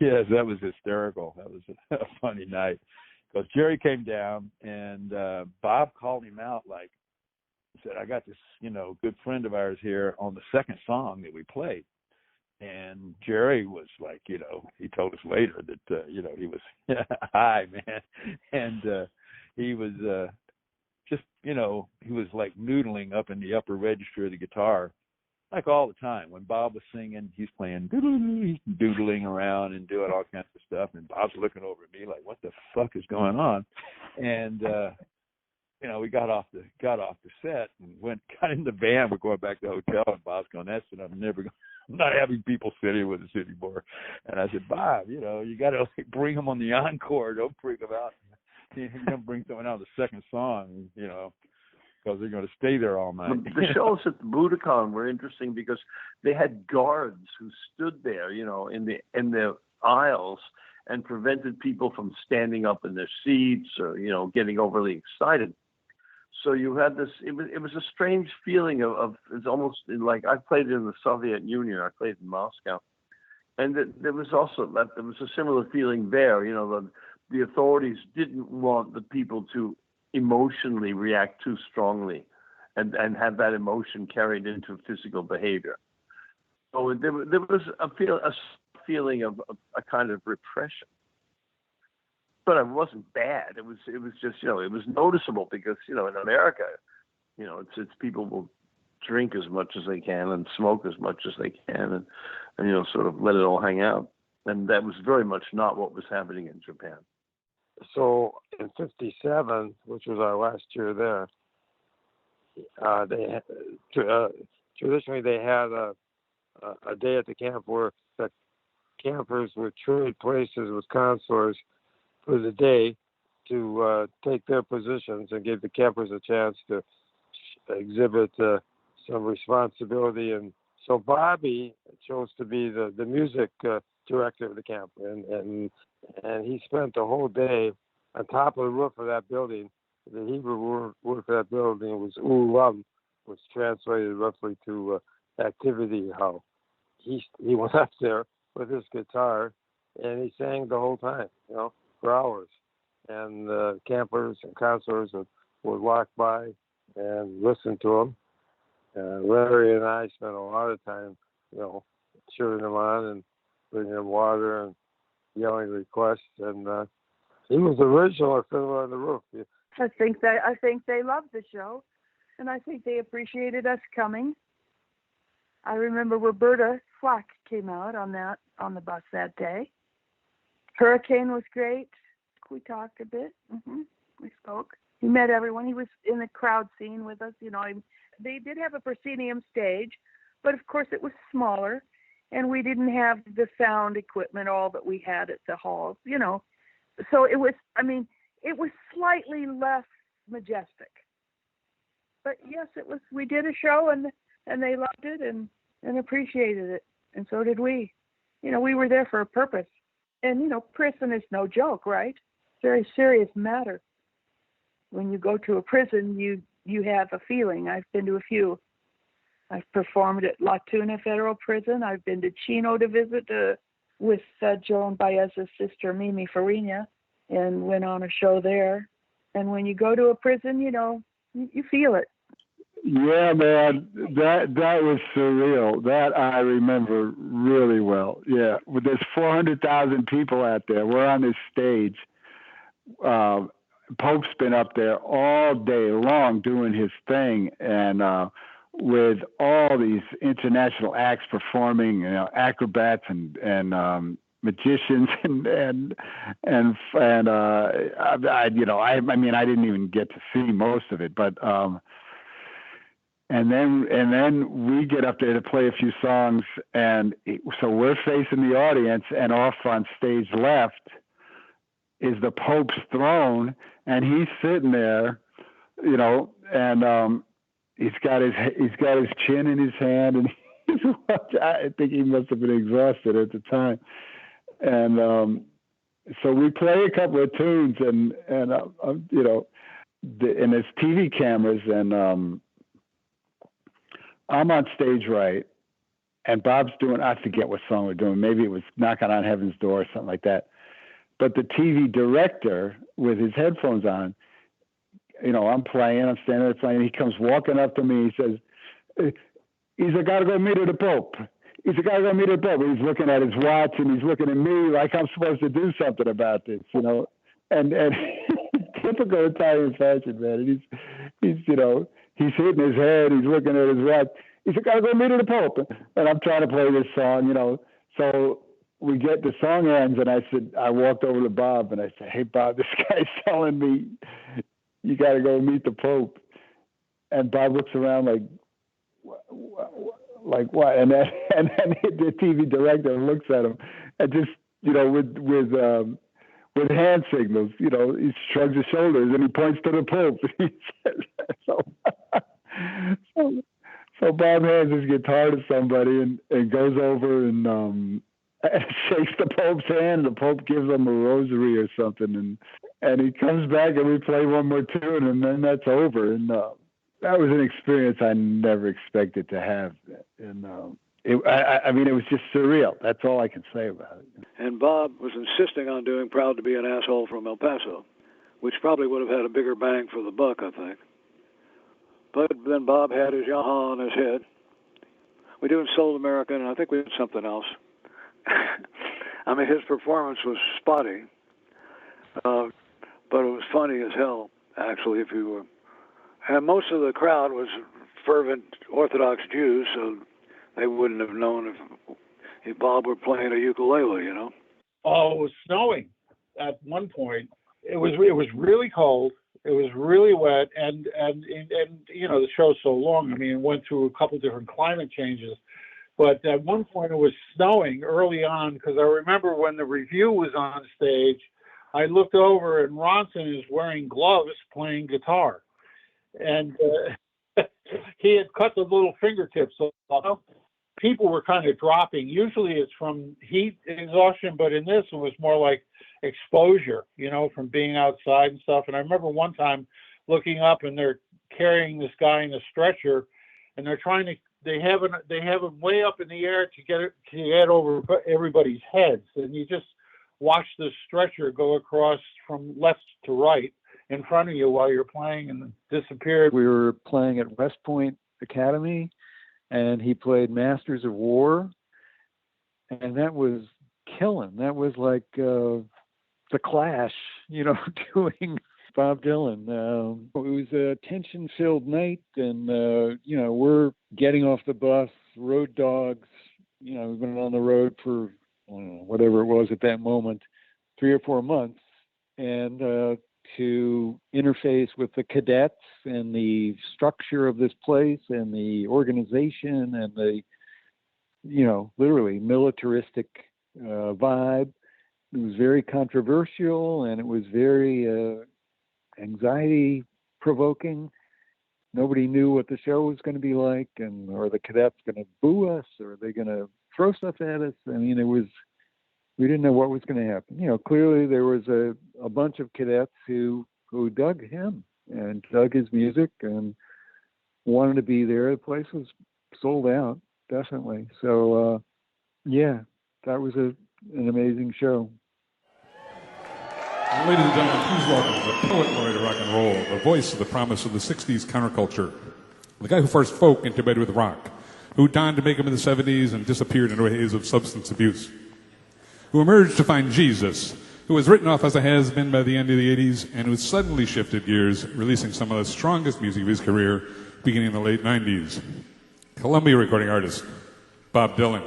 Yes, that was hysterical. That was a funny night because Jerry came down and Bob called him out like, he said, I got this, good friend of ours here on the second song that we played. And Jerry was like, he told us later that, he was high, man. And he was just, he was like noodling up in the upper register of the guitar, like all the time. When Bob was singing, he's playing, doodling around and doing all kinds of stuff. And Bob's looking over at me like, what the fuck is going on? And, we got off the set and got in the van. We're going back to the hotel, and Bob's going, that's it. I'm not having people sit here with us anymore. And I said, Bob, you got to bring them on the encore. Don't bring them out. You don't bring someone out the second song, because they're going to stay there all night. The shows at the Budokan were interesting because they had guards who stood there, in the aisles and prevented people from standing up in their seats or, getting overly excited. So you had this, it was a strange feeling of it's almost like I played in the Soviet Union, I played in Moscow. And there was a similar feeling there, the authorities didn't want the people to emotionally react too strongly and have that emotion carried into physical behavior. So there was a feeling of a kind of repression. But it wasn't bad. It was just, it was noticeable because, in America, it's people will drink as much as they can and smoke as much as they can and sort of let it all hang out. And that was very much not what was happening in Japan. So in '57, which was our last year there, traditionally they had a day at the camp where the campers would trade places with consorts for the day to take their positions and give the campers a chance to exhibit some responsibility. And so Bobby chose to be the music director of the camp, and he spent the whole day on top of the roof of that building. The Hebrew word for that building was ulam, which translated roughly to activity. How he went up there with his guitar and he sang the whole time, for hours. And campers and consorts would walk by and listen to him. Larry and I spent a lot of time, cheering him on and bringing him water and yelling requests. And he was the original Fiddler on the Roof. I think they loved the show, and I think they appreciated us coming. I remember Roberta Flack came out on the bus that day. Hurricane was great. We talked a bit. We spoke. He met everyone. He was in the crowd scene with us. They did have a proscenium stage, but of course it was smaller, and we didn't have the sound equipment all that we had at the halls. So it was. It was slightly less majestic. But yes, it was. We did a show, and they loved it and appreciated it, and so did we. We were there for a purpose. And, prison is no joke, right? Very serious matter. When you go to a prison, you have a feeling. I've been to a few. I've performed at La Tuna Federal Prison. I've been to Chino to visit with Joan Baez's sister, Mimi Farina, and went on a show there. And when you go to a prison, you feel it. Yeah, man, that was surreal. That I remember really well. Yeah, there's 400,000 people out there. We're on this stage. Pope's been up there all day long doing his thing, and with all these international acts performing, acrobats and magicians and I didn't even get to see most of it, but. And then we get up there to play a few songs, and so we're facing the audience, and off on stage left is the Pope's throne, and he's sitting there, and he's got his chin in his hand, and I think he must have been exhausted at the time, and so we play a couple of tunes, and there's TV cameras, and I'm on stage right, and Bob's doing, I forget what song we're doing. Maybe it was Knocking on Heaven's Door or something like that. But the TV director with his headphones on, you know, I'm standing there playing. He comes walking up to me. He says, he's a gotta go meet the Pope. He's a gotta go meet the Pope. He's looking at his watch and he's looking at me like I'm supposed to do something about this, you know. And typical Italian fashion, man. And he's you know, he's hitting his head. He's looking at his watch. He said, gotta go meet the Pope. And I'm trying to play this song, you know. So we get, the song ends, and I walked over to Bob, and I said, hey, Bob, this guy's telling me you gotta go meet the Pope. And Bob looks around like what? And then the TV director looks at him and just, you know, with hand signals, you know, he shrugs his shoulders and he points to the Pope. He says, so Bob hands his guitar to somebody and goes over and shakes the Pope's hand. The Pope gives him a rosary or something, and he comes back and we play one more tune, and then that's over. And that was an experience I never expected to have. And I mean, it was just surreal. That's all I can say about it. And Bob was insisting on doing Proud to Be an Asshole from El Paso, which probably would have had a bigger bang for the buck, I think. But then Bob had his Yamaha on his head. We doing Soul American, and I think we did something else. I mean, his performance was spotty, but it was funny as hell, actually, if you were. And most of the crowd was fervent Orthodox Jews, so they wouldn't have known if Bob were playing a ukulele, you know. Oh, it was snowing at one point. It was really cold. It was really wet, and you know, the show's so long. I mean, it went through a couple different climate changes. But at one point it was snowing early on, because I remember when the review was on stage, I looked over and Ronson is wearing gloves playing guitar. And he had cut the little fingertips off. People were kind of dropping. Usually it's from heat exhaustion, but in this it was more like exposure, you know, from being outside and stuff. And I remember one time looking up and they're carrying this guy in a stretcher, and they're trying to, they have him way up in the air to get over everybody's heads, and you just watch the stretcher go across from left to right in front of you while you're playing, and disappeared. We were playing at West Point Academy, and he played Masters of War, and that was killing. That was like the Clash, you know, doing Bob Dylan. It was a tension-filled night, and you know, we're getting off the bus, road dogs. You know, we've been on the road for whatever it was at that moment, 3 or 4 months, and to interface with the cadets and the structure of this place and the organization and the, you know, literally militaristic vibe. It was very controversial, and it was very anxiety provoking. Nobody knew what the show was going to be like, and are the cadets going to boo us, or are they going to throw stuff at us? I mean, we didn't know what was going to happen. You know, clearly there was a bunch of cadets who dug him and dug his music and wanted to be there. The place was sold out, definitely. So yeah, that was an amazing show. Ladies and gentlemen, please welcome the poet laureate of rock and roll, the voice of the promise of the 60s counterculture, the guy who forced folk into bed with rock, who donned makeup in the 70s and disappeared into a haze of substance abuse, who emerged to find Jesus, who was written off as a has-been by the end of the 80s, and who suddenly shifted gears, releasing some of the strongest music of his career beginning in the late 90s. Columbia recording artist, Bob Dylan.